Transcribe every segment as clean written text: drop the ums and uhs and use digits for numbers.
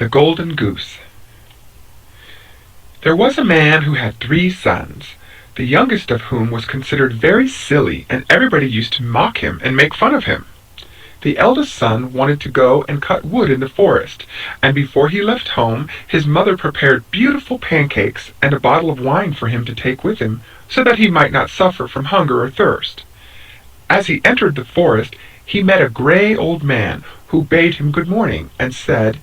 The Golden Goose. There was a man who had 3 sons, the youngest of whom was considered very silly, and everybody used to mock him and make fun of him. The eldest son wanted to go and cut wood in the forest, and before he left home his mother prepared beautiful pancakes and a bottle of wine for him to take with him, so that he might not suffer from hunger or thirst. As he entered the forest, he met a gray old man, who bade him good morning, and said,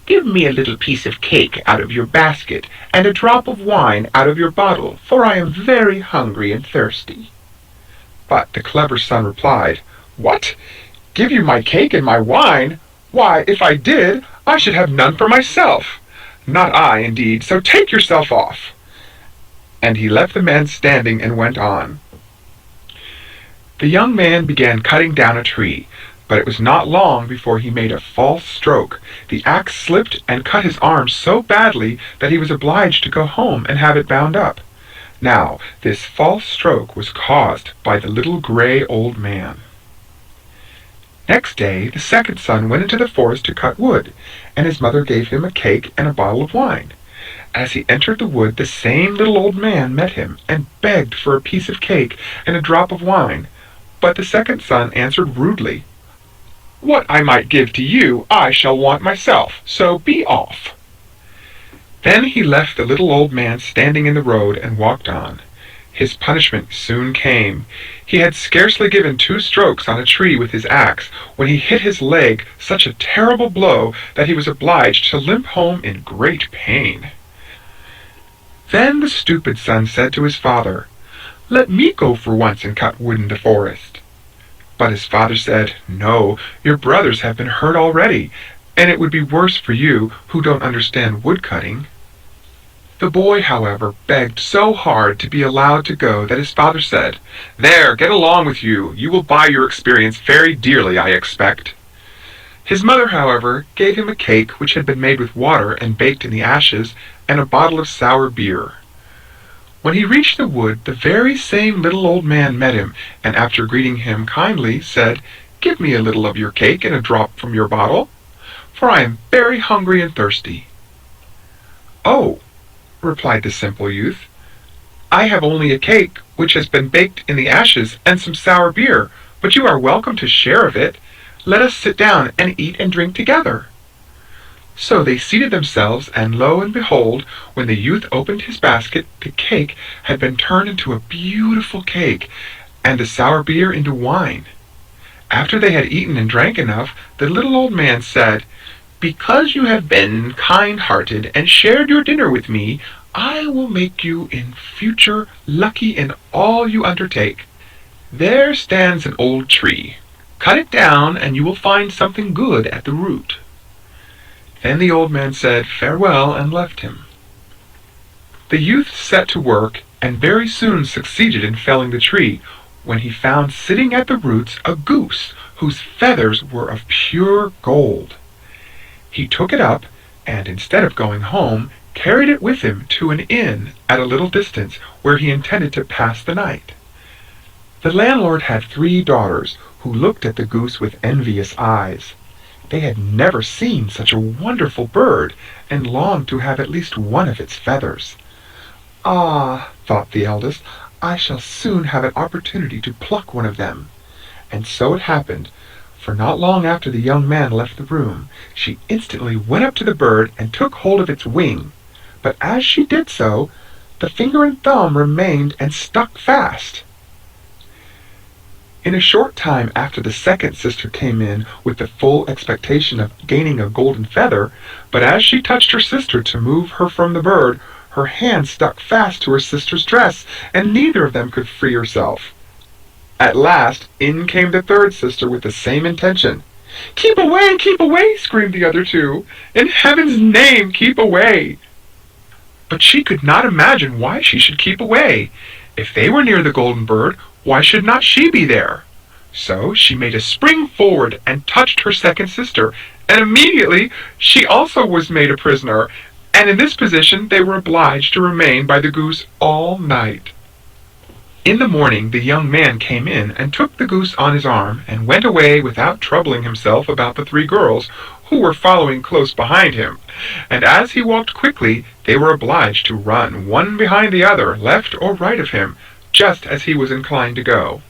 "Give me a little piece of cake out of your basket, and a drop of wine out of your bottle, for I am very hungry and thirsty." But the clever son replied, "What? Give you my cake and my wine? Why, if I did, I should have none for myself. Not I, indeed, so take yourself off." And he left the man standing and went on. The young man began cutting down a tree, but it was not long before he made a false stroke. The axe slipped and cut his arm so badly that he was obliged to go home and have it bound up. Now, this false stroke was caused by the little gray old man. Next day, the second son went into the forest to cut wood, and his mother gave him a cake and a bottle of wine. As he entered the wood, the same little old man met him, and begged for a piece of cake and a drop of wine. But the second son answered rudely, "What I might give to you, I shall want myself, so be off." Then he left the little old man standing in the road and walked on. His punishment soon came. He had scarcely given 2 strokes on a tree with his axe when he hit his leg such a terrible blow that he was obliged to limp home in great pain. Then the stupid son said to his father, "Let me go for once and cut wood in the forest." But his father said, "No, your brothers have been hurt already, and it would be worse for you, who don't understand wood-cutting." The boy, however, begged so hard to be allowed to go that his father said, "There, get along with you. You will buy your experience very dearly, I expect." His mother, however, gave him a cake which had been made with water and baked in the ashes, and a bottle of sour beer. When he reached the wood, the very same little old man met him, and after greeting him kindly, said, "Give me a little of your cake and a drop from your bottle, for I am very hungry and thirsty." "Oh," replied the simple youth, "I have only a cake which has been baked in the ashes and some sour beer, but you are welcome to share of it. Let us sit down and eat and drink together." So they seated themselves, and lo and behold, when the youth opened his basket, the cake had been turned into a beautiful cake, and the sour beer into wine. After they had eaten and drank enough, the little old man said, "Because you have been kind-hearted and shared your dinner with me, I will make you in future lucky in all you undertake. There stands an old tree. Cut it down, and you will find something good at the root." Then the old man said farewell and left him. The youth set to work, and very soon succeeded in felling the tree, when he found sitting at the roots a goose, whose feathers were of pure gold. He took it up, and instead of going home, carried it with him to an inn at a little distance, where he intended to pass the night. The landlord had 3 daughters, who looked at the goose with envious eyes. They had never seen such a wonderful bird, and longed to have at least one of its feathers. "Ah," thought the eldest, "I shall soon have an opportunity to pluck one of them." And so it happened, for not long after the young man left the room, she instantly went up to the bird and took hold of its wing. But as she did so, the finger and thumb remained and stuck fast. In a short time after, the second sister came in with the full expectation of gaining a golden feather, but as she touched her sister to move her from the bird, her hand stuck fast to her sister's dress, and neither of them could free herself. At last, in came the third sister with the same intention. Keep away!" screamed the other 2. "In heaven's name, keep away!" But she could not imagine why she should keep away. If they were near the golden bird, why should not she be there? So she made a spring forward and touched her second sister, and immediately she also was made a prisoner, and in this position they were obliged to remain by the goose all night. In the morning the young man came in and took the goose on his arm, and went away without troubling himself about the 3 girls, who were following close behind him, and as he walked quickly, they were obliged to run one behind the other, left or right of him, just as he was inclined to go.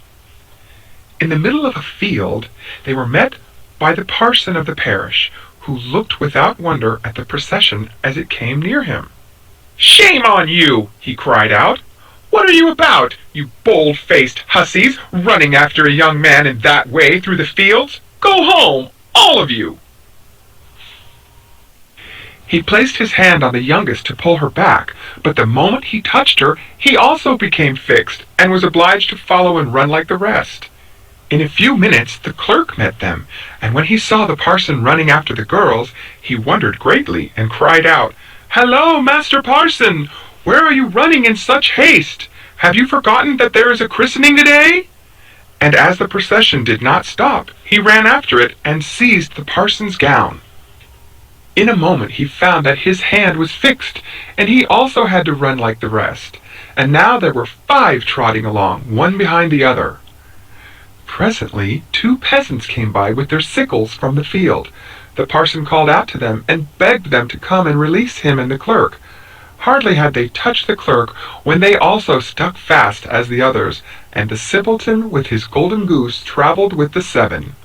In the middle of a field, they were met by the parson of the parish, who looked without wonder at the procession as it came near him. "Shame on you!" he cried out. "What are you about, you bold-faced hussies, running after a young man in that way through the fields? Go home, all of you!" He placed his hand on the youngest to pull her back, but the moment he touched her, he also became fixed, and was obliged to follow and run like the rest. In a few minutes the clerk met them, and when he saw the parson running after the girls, he wondered greatly, and cried out, "Hello, Master Parson! Where are you running in such haste? Have you forgotten that there is a christening today?" And as the procession did not stop, he ran after it, and seized the parson's gown. In a moment he found that his hand was fixed, and he also had to run like the rest, and now there were 5 trotting along, one behind the other. Presently 2 peasants came by with their sickles from the field. The parson called out to them, and begged them to come and release him and the clerk. Hardly had they touched the clerk, when they also stuck fast as the others, and the simpleton with his golden goose travelled with the 7.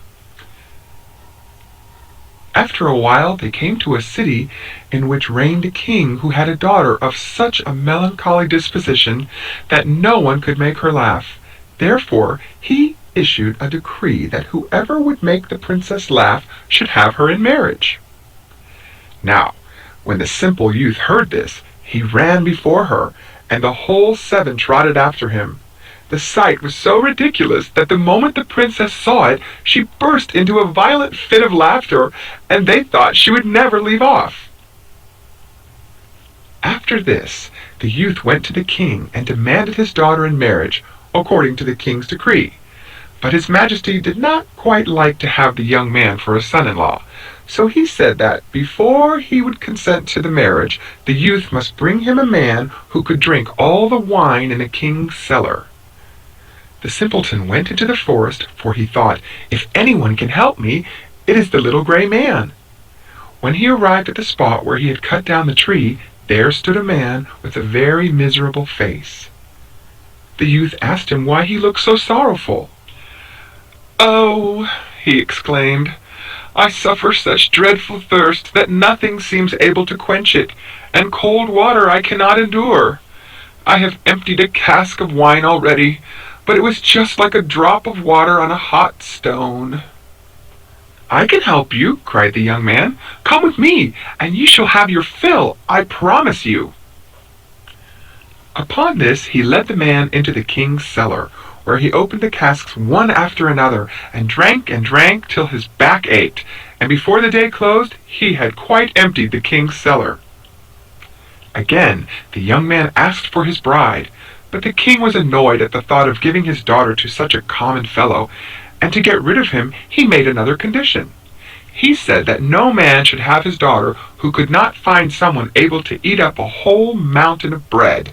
After a while they came to a city in which reigned a king who had a daughter of such a melancholy disposition that no one could make her laugh. Therefore he issued a decree that whoever would make the princess laugh should have her in marriage. Now, when the simple youth heard this, he ran before her, and the whole 7 trotted after him. The sight was so ridiculous that the moment the princess saw it, she burst into a violent fit of laughter, and they thought she would never leave off. After this, the youth went to the king and demanded his daughter in marriage, according to the king's decree. But his majesty did not quite like to have the young man for a son-in-law, so he said that before he would consent to the marriage, the youth must bring him a man who could drink all the wine in the king's cellar. The simpleton went into the forest, for he thought, "If anyone can help me, it is the little gray man." When he arrived at the spot where he had cut down the tree, there stood a man with a very miserable face. The youth asked him why he looked so sorrowful. "Oh," he exclaimed, "I suffer such dreadful thirst that nothing seems able to quench it, and cold water I cannot endure. I have emptied a cask of wine already, but it was just like a drop of water on a hot stone." "I can help you," cried the young man. "Come with me, and you shall have your fill, I promise you." Upon this he led the man into the king's cellar, where he opened the casks one after another, and drank till his back ached, and before the day closed he had quite emptied the king's cellar. Again the young man asked for his bride, but the king was annoyed at the thought of giving his daughter to such a common fellow, and to get rid of him he made another condition. He said that no man should have his daughter who could not find someone able to eat up a whole mountain of bread.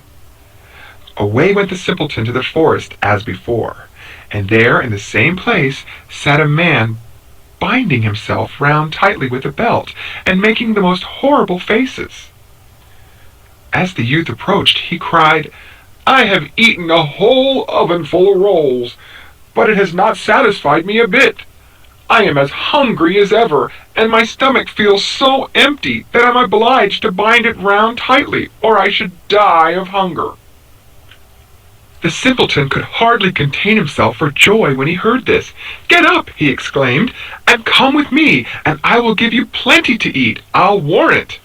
Away went the simpleton to the forest as before, and there in the same place sat a man binding himself round tightly with a belt, and making the most horrible faces. As the youth approached, he cried, "I have eaten a whole oven full of rolls, but it has not satisfied me a bit. I am as hungry as ever, and my stomach feels so empty that I'm obliged to bind it round tightly, or I should die of hunger." The simpleton could hardly contain himself for joy when he heard this. "Get up," he exclaimed, "and come with me, and I will give you plenty to eat, I'll warrant."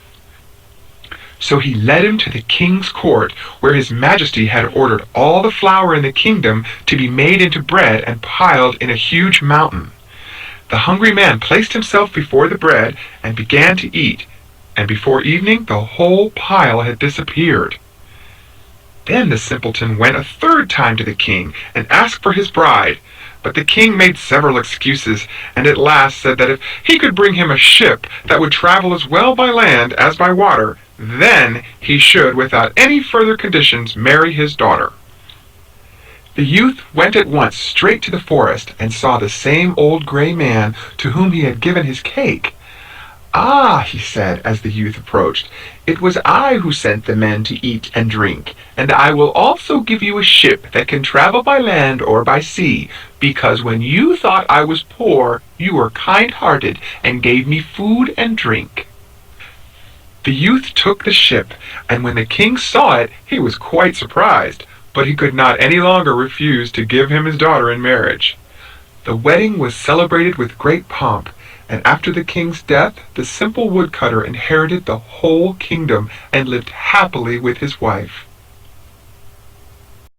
So he led him to the king's court, where his majesty had ordered all the flour in the kingdom to be made into bread and piled in a huge mountain. The hungry man placed himself before the bread and began to eat, and before evening the whole pile had disappeared. Then the simpleton went a 3rd time to the king and asked for his bride, but the king made several excuses, and at last said that if he could bring him a ship that would travel as well by land as by water, then he should, without any further conditions, marry his daughter. The youth went at once straight to the forest, and saw the same old gray man to whom he had given his cake. "Ah," he said as the youth approached, "it was I who sent the men to eat and drink, and I will also give you a ship that can travel by land or by sea, because when you thought I was poor, you were kind-hearted and gave me food and drink." The youth took the ship, and when the king saw it, he was quite surprised, but he could not any longer refuse to give him his daughter in marriage. The wedding was celebrated with great pomp, and after the king's death, the simple woodcutter inherited the whole kingdom and lived happily with his wife.